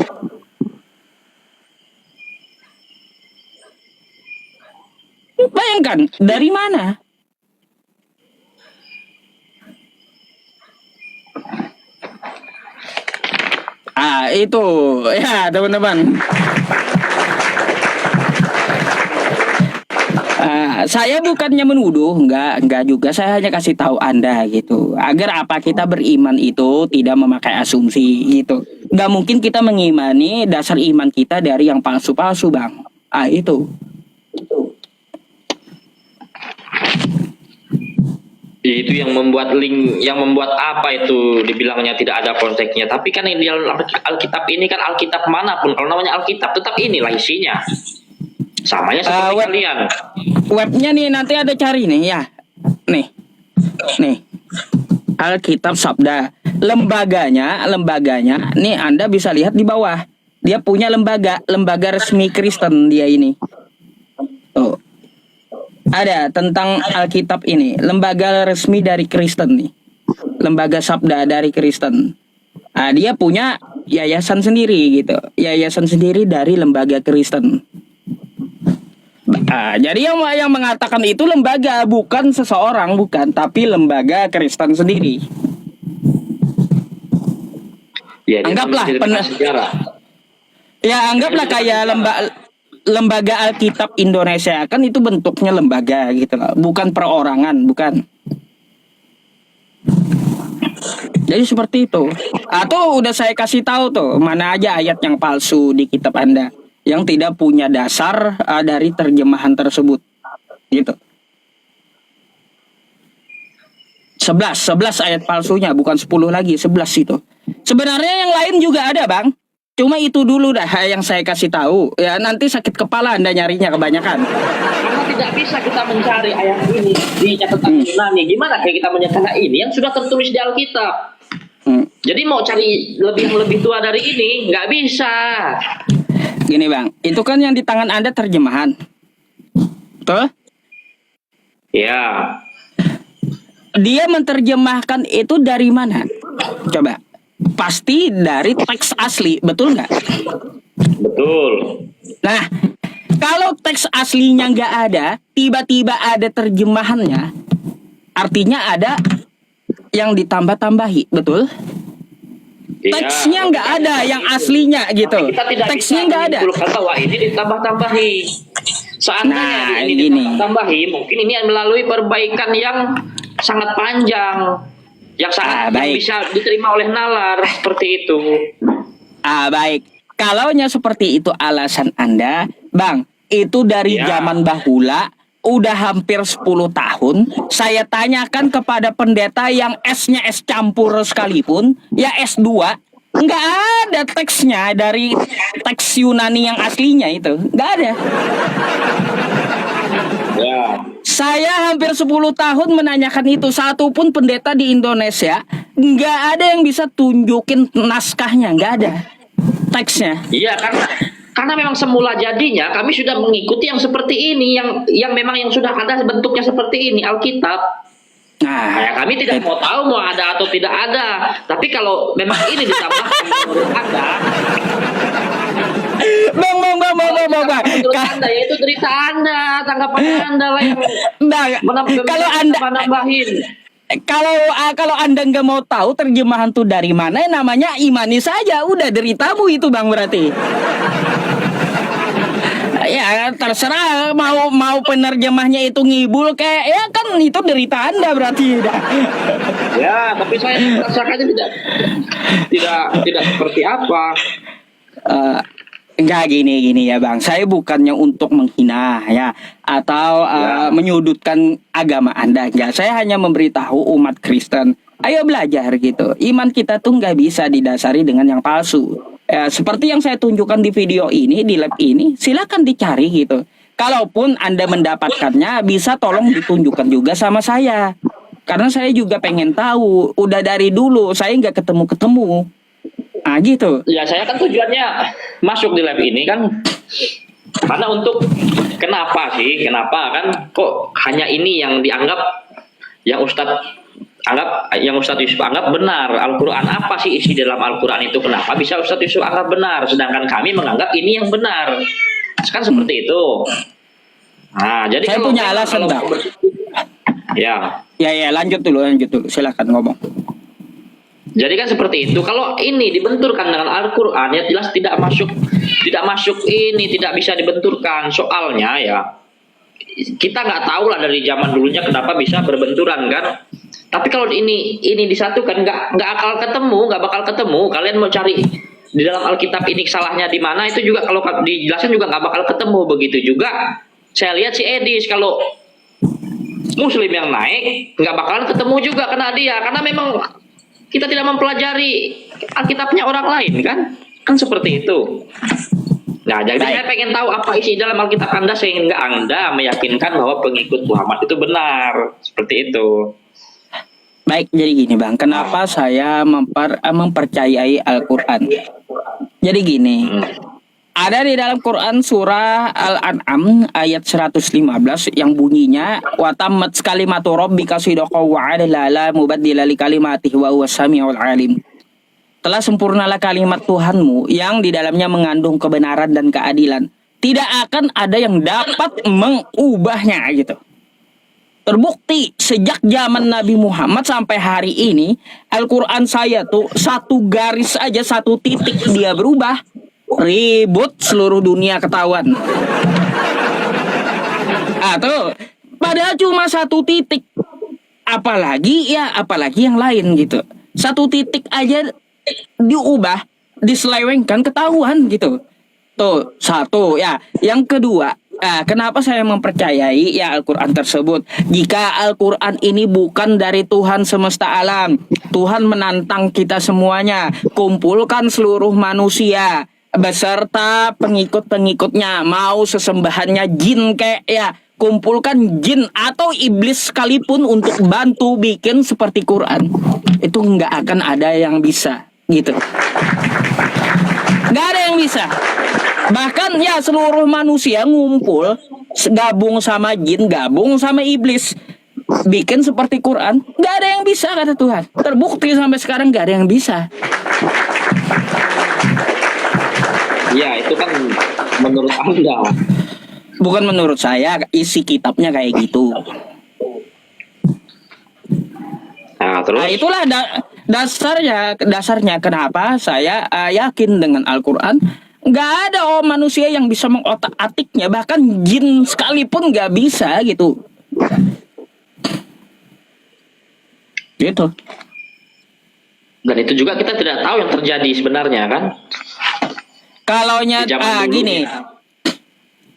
Bayangkan dari mana? Itu ya teman-teman. Saya bukannya menuduh, enggak juga. Saya hanya kasih tahu Anda gitu, agar apa kita beriman itu tidak memakai asumsi gitu. Nggak mungkin kita mengimani dasar iman kita dari yang palsu-palsu Bang. Itu. Itu yang membuat apa itu dibilangnya tidak ada konteksnya. Tapi kan yang di Alkitab ini kan Alkitab manapun, kalau namanya Alkitab tetap inilah isinya. Samanya seperti kalian. Webnya nih nanti ada cari nih ya. Nih. Alkitab Sabda. Lembaganya nih Anda bisa lihat di bawah. Dia punya lembaga resmi Kristen dia ini. Tuh. Ada tentang Alkitab ini, lembaga resmi dari Kristen nih. Lembaga Sabda dari Kristen. Dia punya yayasan sendiri gitu. Yayasan sendiri dari lembaga Kristen. Jadi yang mengatakan itu lembaga, bukan seseorang, bukan, tapi lembaga Kristen sendiri. Ya, anggaplah sejarah. Ya, anggaplah kayak lembaga Alkitab Indonesia, kan itu bentuknya lembaga gitu loh, bukan perorangan, bukan. Jadi seperti itu. Atau udah saya kasih tahu tuh mana aja ayat yang palsu di kitab Anda yang tidak punya dasar dari terjemahan tersebut. Gitu. 11 ayat palsunya, bukan 10 lagi, 11 itu. Sebenarnya yang lain juga ada, Bang. Cuma itu dulu dah yang saya kasih tahu. Ya nanti sakit kepala Anda nyarinya kebanyakan. Karena tidak bisa kita mencari ayat ini di catatan Yunani. Gimana kayak kita menyatakan ini yang sudah tertulis di Alkitab? Jadi mau cari lebih tua dari ini nggak bisa. Gini Bang, itu kan yang di tangan Anda terjemahan. Betul? Ya. Dia menerjemahkan itu dari mana? Coba. Pasti dari teks asli, betul nggak? Betul. Nah, kalau teks aslinya nggak ada, tiba-tiba ada terjemahannya, artinya ada yang ditambah-tambahi, betul? Ya, teksnya nggak ada yang aslinya gitu. Teksnya nggak ada. Bahwa ini ditambah-tambahi. Seandainya ini ditambah-tambahi, mungkin ini melalui perbaikan yang sangat panjang. yang sangat yang baik. bisa diterima oleh nalar seperti itu. Baik. Kalaunya seperti itu alasan Anda, Bang, itu dari Ya. zaman bahula udah hampir 10 tahun saya tanyakan kepada pendeta yang S-nya S campur sekalipun, ya S2, nggak ada teksnya dari teks Yunani yang aslinya itu. Nggak ada. Ya. Saya hampir 10 tahun menanyakan itu, satu pun pendeta di Indonesia nggak ada yang bisa tunjukin naskahnya, nggak ada teksnya. Iya, karena memang semula jadinya kami sudah mengikuti yang seperti ini, yang memang yang sudah ada bentuknya seperti ini, Alkitab. Nah, Nah, kami tidak mau tahu mau ada atau tidak ada. Tapi kalau memang ini ditambahkan menurut Anda, bang, menurut Anda yaitu cerita Anda, tanggapan Anda lah yang kalau Anda nambahin. kalau Anda nggak mau tahu terjemahan tuh dari mana, namanya imani saja, udah deritamu itu Bang berarti. Ya terserah mau penerjemahnya itu ngibul kayak ya kan itu derita Anda berarti udah. Ya, tapi saya merasakannya tidak seperti apa. Enggak gini ya Bang, saya bukannya untuk menghina ya atau menyudutkan agama Anda, enggak. Saya hanya memberitahu umat Kristen, ayo belajar gitu. Iman kita tuh nggak bisa didasari dengan yang palsu. Seperti yang saya tunjukkan di video ini, di lab ini, silakan dicari gitu. Kalaupun Anda mendapatkannya, bisa tolong ditunjukkan juga sama saya. Karena saya juga pengen tahu, udah dari dulu saya nggak ketemu-ketemu. Ah gitu. Ya, saya kan tujuannya masuk di lab ini kan karena untuk kenapa kan kok hanya ini yang dianggap yang Ustadz Yusuf anggap benar. Al-Quran apa sih isi dalam Al-Quran itu, kenapa bisa Ustadz Yusuf anggap benar sedangkan kami menganggap ini yang benar, kan seperti itu. Nah, jadi saya punya alasan Bang. Ya lanjut dulu silakan ngomong. Jadi kan seperti itu. Kalau ini dibenturkan dengan Al-Quran ya jelas tidak masuk ini, tidak bisa dibenturkan. Soalnya ya kita nggak tahu lah dari zaman dulunya kenapa bisa berbenturan kan. Tapi kalau ini disatukan nggak bakal ketemu. Kalian mau cari di dalam Alkitab ini salahnya di mana, itu juga kalau dijelaskan juga nggak bakal ketemu. Begitu juga saya lihat si Edis, kalau Muslim yang naik nggak bakalan ketemu juga kena dia, karena memang kita tidak mempelajari Alkitabnya orang lain kan seperti itu. Nah, jadi saya pengen tahu apa isi dalam Alkitab Anda sehingga Anda meyakinkan bahwa pengikut Muhammad itu benar, seperti itu. Baik, jadi gini Bang, kenapa saya mempercayai Al-Quran? Jadi gini, ada di dalam Quran surah Al-An'am ayat 115 yang bunyinya wa tammat kalimatu rabbika sidqan wa 'adla la mubaddila li kalimatihi wa huwas samiul 'alim. Telah sempurnalah kalimat Tuhanmu yang di dalamnya mengandung kebenaran dan keadilan. Tidak akan ada yang dapat mengubahnya gitu. Terbukti sejak zaman Nabi Muhammad sampai hari ini, Al-Quran saya tuh satu garis aja, satu titik dia berubah, ribut seluruh dunia ketahuan. Tuh, padahal cuma satu titik. Apalagi yang lain gitu. Satu titik aja diubah, diselewengkan, ketahuan gitu. Tuh, satu ya. Yang kedua, kenapa saya mempercayai ya Al-Quran tersebut? Jika Al-Quran ini bukan dari Tuhan semesta alam, Tuhan menantang kita semuanya, kumpulkan seluruh manusia beserta pengikut-pengikutnya, mau sesembahannya jin kayak ya, kumpulkan jin atau iblis sekalipun untuk bantu bikin seperti Quran, itu nggak akan ada yang bisa gitu. Nggak ada yang bisa. Bahkan ya seluruh manusia ngumpul, gabung sama jin, gabung sama iblis, bikin seperti Quran, nggak ada yang bisa kata Tuhan. Terbukti sampai sekarang nggak ada yang bisa. Ya, itu kan menurut Anda. Bukan menurut saya, isi kitabnya kayak gitu. Nah, terus? Itulah dasarnya kenapa saya yakin dengan Al-Quran. Nggak ada manusia yang bisa mengotak-atiknya, bahkan jin sekalipun nggak bisa gitu. Gitu. Dan itu juga kita tidak tahu yang terjadi sebenarnya kan. Kalaunya Di zaman dulu. gini,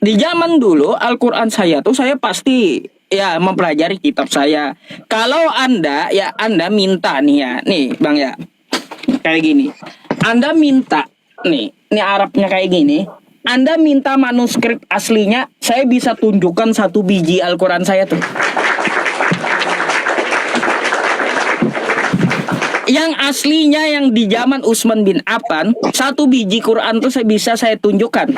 di zaman dulu Al-Quran saya tuh saya pasti ya mempelajari kitab saya. Kalau Anda minta nih ya, nih Bang ya, kayak gini. Anda minta nih Arabnya kayak gini. Anda minta manuskrip aslinya, saya bisa tunjukkan 1 biji Al-Quran saya tuh. Yang aslinya yang di zaman Utsman bin Affan, 1 biji Quran tuh saya tunjukkan.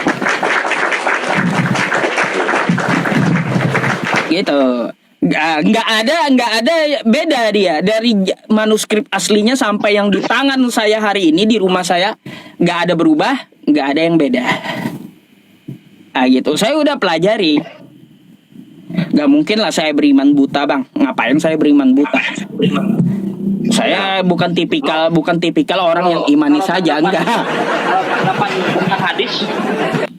Gitu. Nggak ada beda dia dari manuskrip aslinya sampai yang di tangan saya hari ini di rumah saya, nggak ada berubah, nggak ada yang beda. Gitu. Saya udah pelajari. Nggak mungkin lah saya beriman buta, Bang. Ngapain saya beriman buta? Saya bukan tipikal orang yang imani saja, enggak. Tanggapan tentang hadis?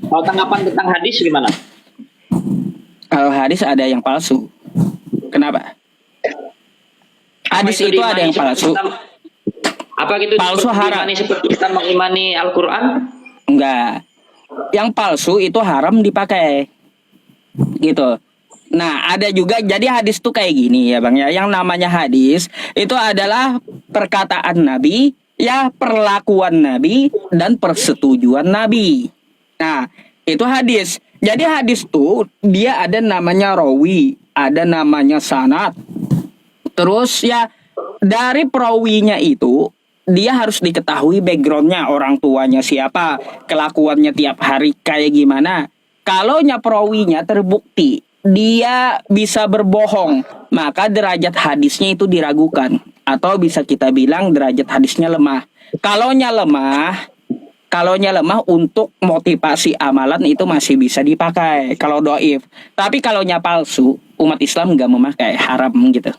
Kalau tanggapan tentang hadis gimana? Kalau hadis ada yang palsu. Kenapa? Hadis itu ada yang palsu. Apa gitu? Palsu haram. Seperti kita mengimani Al-Quran? Enggak. Yang palsu itu haram dipakai. Gitu. Nah, ada juga, jadi hadis tuh kayak gini ya Bang ya. Yang namanya hadis itu adalah perkataan Nabi, ya perlakuan Nabi dan persetujuan Nabi. Nah, itu hadis. Jadi hadis tuh dia ada namanya rawi, ada namanya sanad. Terus ya dari perawinya itu dia harus diketahui backgroundnya, orang tuanya siapa, kelakuannya tiap hari kayak gimana. Kalau perawinya terbukti dia bisa berbohong, maka derajat hadisnya itu diragukan, atau bisa kita bilang derajat hadisnya lemah. Kalaunya lemah untuk motivasi amalan itu masih bisa dipakai kalau doif. Tapi kalaunya palsu, umat Islam nggak memakai, haram gitu.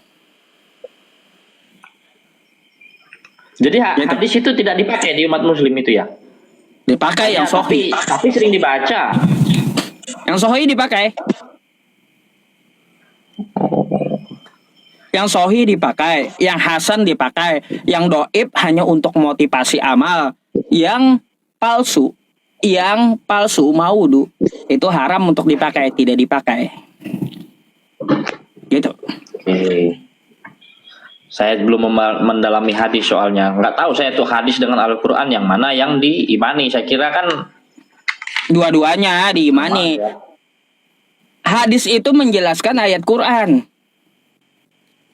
Jadi hadis itu tidak dipakai di umat Muslim itu ya? Dipakai yang sahih. Tapi sering dibaca. Yang sahih dipakai. Yang sahih dipakai, yang hasan dipakai, yang doib hanya untuk motivasi amal. Yang palsu maudhu itu haram untuk dipakai, tidak dipakai. Gitu. Oke. Saya belum mendalami hadis soalnya. Nggak tahu saya tuh hadis dengan Al-Quran yang mana yang diimani. Saya kira kan Dua-duanya diimani. Hadis itu menjelaskan ayat Quran.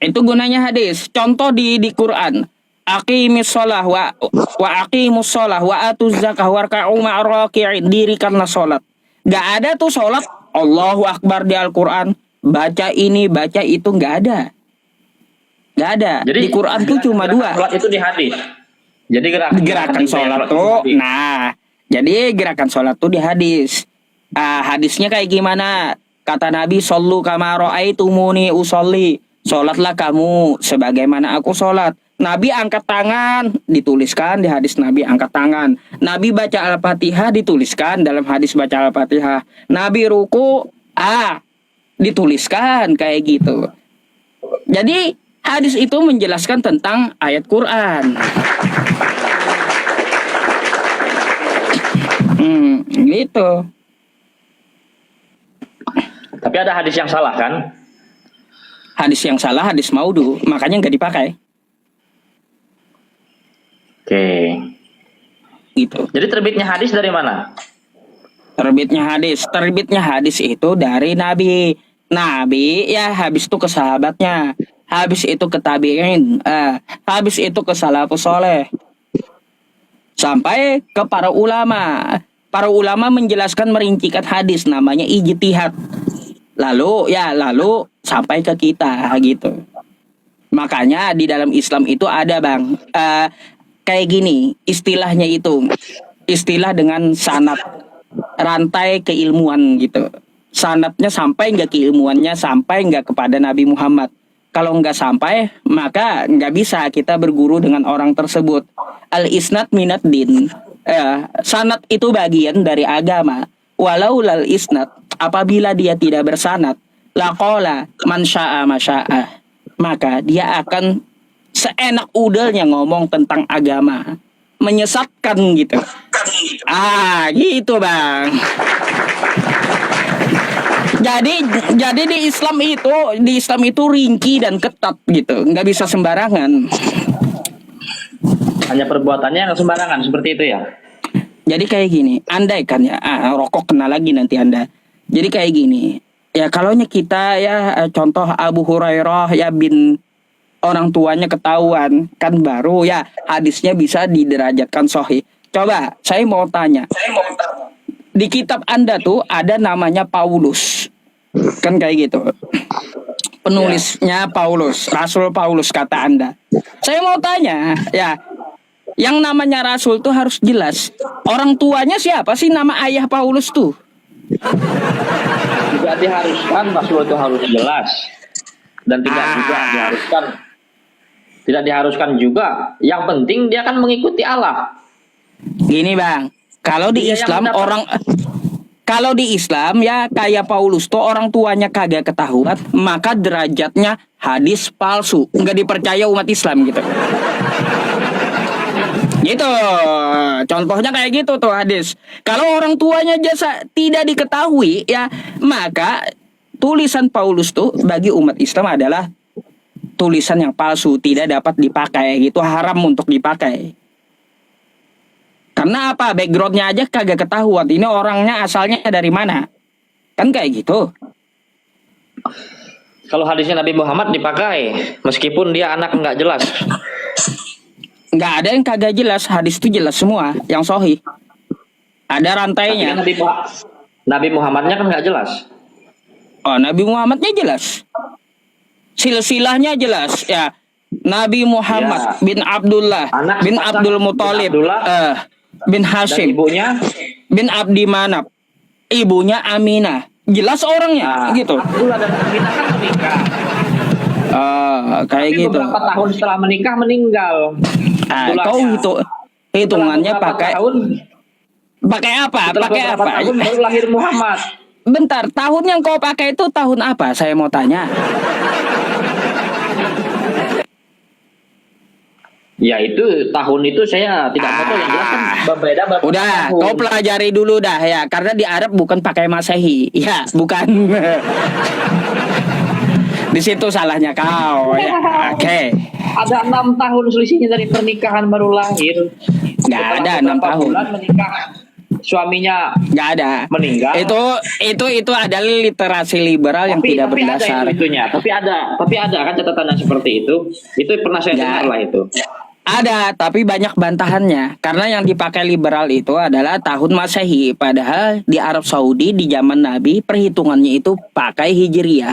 Itu gunanya hadis. Contoh di Quran. Aqimis sholah wa aqimus sholah wa atuz zakah warka'u ma'ar-raki'in. Dirikanlah sholat. Gak ada tuh sholat Allahu Akbar di Al-Quran. Baca ini, baca itu, gak ada. Gak ada. Jadi, di Quran tuh cuma 2. Sholat itu di hadis. Jadi Gerakan sholat tuh. Nah, jadi gerakan sholat tuh di hadis. Hadisnya kayak gimana? Kata Nabi, "Shollu kama ra'aitumuni usolli." Sholatlah kamu sebagaimana aku sholat. Nabi angkat tangan, dituliskan di hadis Nabi angkat tangan. Nabi baca Al-Fatihah, dituliskan dalam hadis baca Al-Fatihah. Nabi ruku, dituliskan kayak gitu. Jadi hadis itu menjelaskan tentang ayat Quran. Gitu. Tapi ada hadis yang salah kan? Hadis yang salah, hadis maudhu, makanya nggak dipakai. Oke. Gitu. Jadi terbitnya hadis dari mana? Terbitnya hadis itu dari Nabi. Nabi ya habis itu ke sahabatnya, habis itu ke tabi'in, habis itu ke salafus soleh, sampai ke para ulama. Para ulama menjelaskan, merincikan hadis, namanya ijtihad. Lalu sampai ke kita gitu. Makanya di dalam Islam itu ada Bang, kayak gini istilahnya itu, istilah dengan sanad, rantai keilmuan gitu. Sanadnya sampai nggak, keilmuannya sampai nggak kepada Nabi Muhammad. Kalau nggak sampai, maka nggak bisa kita berguru dengan orang tersebut. Al-isnad minad din. Sanad itu bagian dari agama. Walau lal isnad, apabila dia tidak bersanad, laqala man syaa masyaa, maka dia akan seenak udelnya ngomong tentang agama, menyesatkan gitu. Gitu bang. Jadi di Islam itu rinci dan ketat gitu, nggak bisa sembarangan. Hanya perbuatannya yang sembarangan seperti itu ya. Jadi kayak gini, andai kan ya, rokok kena lagi nanti Anda. Jadi kayak gini, ya kalau kita ya contoh Abu Hurairah ya bin orang tuanya ketahuan, kan baru ya hadisnya bisa diderajatkan sahih. Coba saya mau tanya, di kitab Anda tuh ada namanya Paulus, kan kayak gitu. Penulisnya Paulus, Rasul Paulus kata Anda. Saya mau tanya, ya yang namanya Rasul tuh harus jelas. Orang tuanya siapa sih nama ayah Paulus tuh? Tidak diharuskan Rasul itu harus jelas. Dan tidak diharuskan juga. Yang penting dia akan mengikuti Allah. Gini bang, kalau di Islam kalau di Islam ya kayak Paulus tuh orang tuanya kagak ketahuan, maka derajatnya hadis palsu, nggak dipercaya umat Islam gitu. Gitu, contohnya kayak gitu tuh hadis. Kalau orang tuanya jasa tidak diketahui ya, maka tulisan Paulus tuh bagi umat Islam adalah tulisan yang palsu, tidak dapat dipakai gitu, haram untuk dipakai. Karena apa? Backgroundnya aja kagak ketahuan. Ini orangnya asalnya dari mana? Kan kayak gitu. Kalau hadisnya Nabi Muhammad dipakai, meskipun dia anak nggak jelas. Nggak ada yang kagak jelas, hadis itu jelas semua, yang sahih. Ada rantainya. Tapi Nabi Muhammadnya kan nggak jelas. Oh, Nabi Muhammadnya jelas. Silsilahnya jelas, ya. Nabi Muhammad Ya. bin Abdullah Anak bin sepasang Abdul bin Muthalib Abdullah. bin Dan Hashim ibunya bin Abdi Manaf, ibunya Aminah. Jelas orangnya, gitu. Abdullah dan Aminah kan menikah. Kayak Tapi gitu. beberapa tahun setelah menikah meninggal. Kau hitungannya Setelah beberapa pakai tahun, apa? setelah Pakai beberapa apa? tahun baru lahir Muhammad. Bentar, tahun yang kau pakai itu tahun apa? Saya mau tanya. Ya itu tahun itu saya tidak tahu yang jelas kan berbeda berapa Udah, tahun. kau pelajari dulu dah ya, karena di Arab bukan pakai Masehi, ya, bukan. Di situ salahnya kau. Ya. Oke. Ada 6 tahun selisihnya dari pernikahan baru lahir. Nggak ada 6 tahun. Bulan menikah, suaminya Nggak ada. meninggal. Itu adalah literasi liberal yang tidak berdasar. Ada itunya. Tapi ada kan catatan yang seperti itu. Itu pernah saya dengar lah itu. Ada, tapi banyak bantahannya. Karena yang dipakai liberal itu adalah tahun Masehi. Padahal di Arab Saudi di zaman Nabi perhitungannya itu pakai Hijriyah.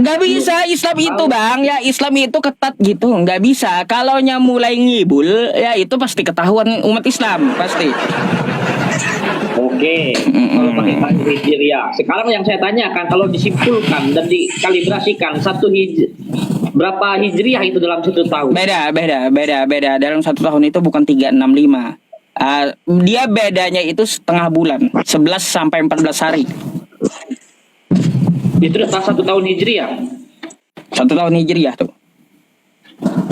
Nggak bisa Islam itu bang. Ya Islam itu ketat gitu. Nggak bisa. Kalau mulai ngibul ya itu pasti ketahuan umat Islam. Pasti. Oke, kalau pakai Hijriyah. Sekarang yang saya tanyakan, kalau disimpulkan dan dikalibrasikan berapa Hijriyah itu dalam 1 tahun? Beda. Dalam 1 tahun itu bukan 365. Dia bedanya itu setengah bulan, 11 sampai 14 hari. Itu udah 1 tahun Hijriyah. 1 tahun Hijriyah tuh.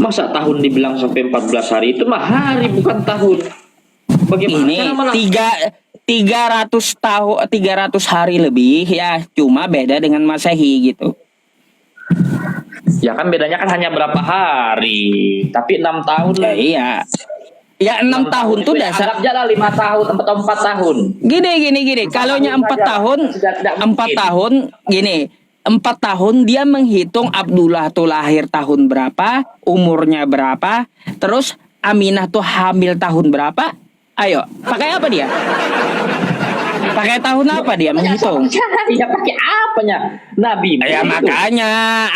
Masa tahun dibilang sampai 14 hari? Itu mah hari bukan tahun. Bagaimana? Ini 300 hari lebih ya, cuma beda dengan Masehi gitu. Ya kan bedanya kan hanya berapa hari, tapi 6 tahun Ya, iya. Ya 6 tahun tuh dasar. Anggap jalan 5 tahun atau 4 tahun. Gini. Kalau 4 tahun, 4 tahun gini. 4 tahun dia menghitung Abdullah tuh lahir tahun berapa, umurnya berapa, terus Aminah tuh hamil tahun berapa. Ayo, pakai apa dia? Pakai tahun apa dia menghitung? Ya pakai apanya? Nabi. Ya makanya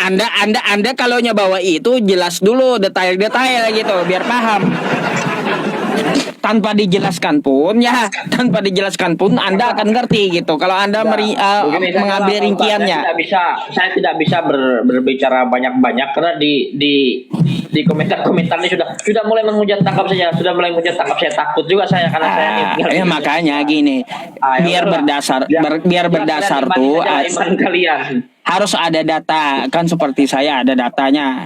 Anda kalau bawa itu jelas dulu detail-detail gitu biar paham. Tanpa dijelaskan pun Anda akan ngerti gitu. Kalau Anda mengambil rinciannya. Saya tidak bisa berbicara banyak-banyak karena di komentar-komentarnya sudah mulai menghujat tangkap saya. Saya takut juga saya karena saya makanya gini. Biar berdasar tuh iman kalian. harus ada data, kan seperti saya ada datanya.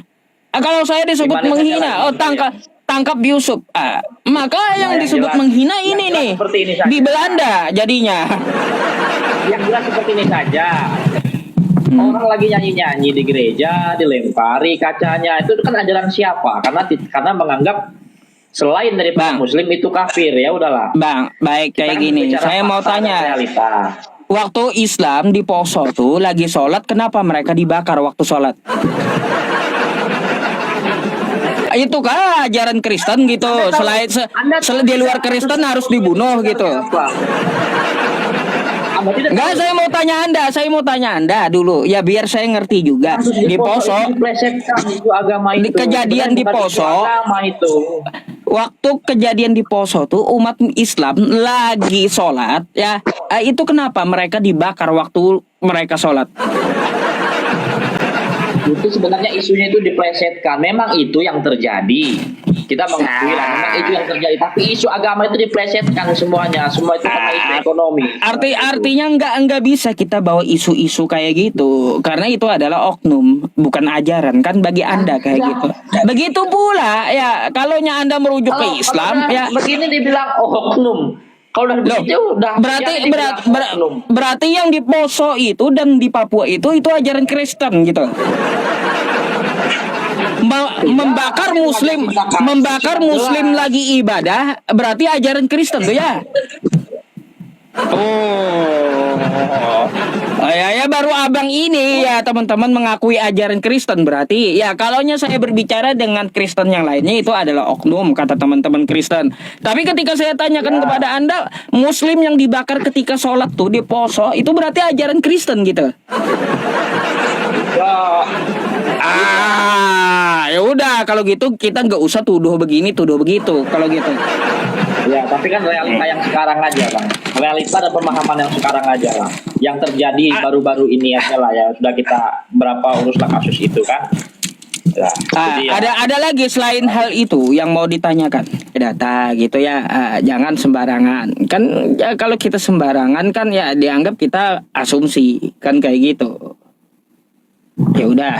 Kalau saya disebut Gimana menghina, saja lagi, tangkap Yusuf. Maka yang yang disebut jelas- menghina yang ini jelas nih seperti ini saja. di Belanda jadinya. Yang jelas seperti ini saja. Orang lagi nyanyi-nyanyi di gereja, dilempari kacanya. Itu kan ajaran siapa? Karena menganggap selain dari Bang. muslim itu kafir, ya udahlah. Bang, baik Kita kayak kan gini. bicara Saya mau fakta dan tanya. realita. Waktu Islam di Poso tuh lagi sholat, kenapa mereka dibakar waktu sholat? Itu kan ajaran Kristen gitu. Selain di luar Kristen harus dibunuh gitu. Enggak, saya mau tanya Anda dulu. Ya biar saya ngerti juga. Di Poso, Itu agama itu. kejadian di Bukan Poso. isu agama itu. Waktu kejadian di Poso tuh umat Islam lagi sholat ya, itu kenapa mereka dibakar waktu mereka sholat? Itu sebenarnya isunya itu diplesetkan. Memang itu yang terjadi. Kita mengakui lah, memang itu yang terjadi. Tapi isu agama itu diplesetkan semuanya. Semua itu karena isu ekonomi. Artinya nggak bisa kita bawa isu-isu kayak gitu, karena itu adalah oknum, bukan ajaran kan bagi Anda kayak gitu. Begitu pula ya kalau Anda merujuk ke Islam ya. Begini dibilang oknum. Kalau udah Loh, begitu udah berarti yang di Poso itu dan di Papua itu ajaran Kristen gitu. Membakar muslim lagi ibadah berarti ajaran Kristen tuh ya. Ya baru abang ini ya teman-teman mengakui ajaran Kristen berarti ya kalaunya saya berbicara dengan Kristen yang lainnya itu adalah oknum kata teman-teman Kristen. Tapi ketika saya tanyakan kepada Anda muslim yang dibakar ketika sholat tuh di Poso itu berarti ajaran Kristen gitu. Ya udah kalau gitu kita nggak usah tuduh begini tuduh begitu kalau gitu. Ya, tapi kan realita yang sekarang aja, Bang. Realita dan pemahaman yang sekarang aja lah. Yang terjadi baru-baru ini aja lah ya. Sudah kita berapa uruslah kasus itu kan. Ya, jadi ya. Ada lagi selain hal itu yang mau ditanyakan data gitu ya. Jangan sembarangan. Kan ya, kalau kita sembarangan kan ya dianggap kita asumsi kan kayak gitu. Ya udah.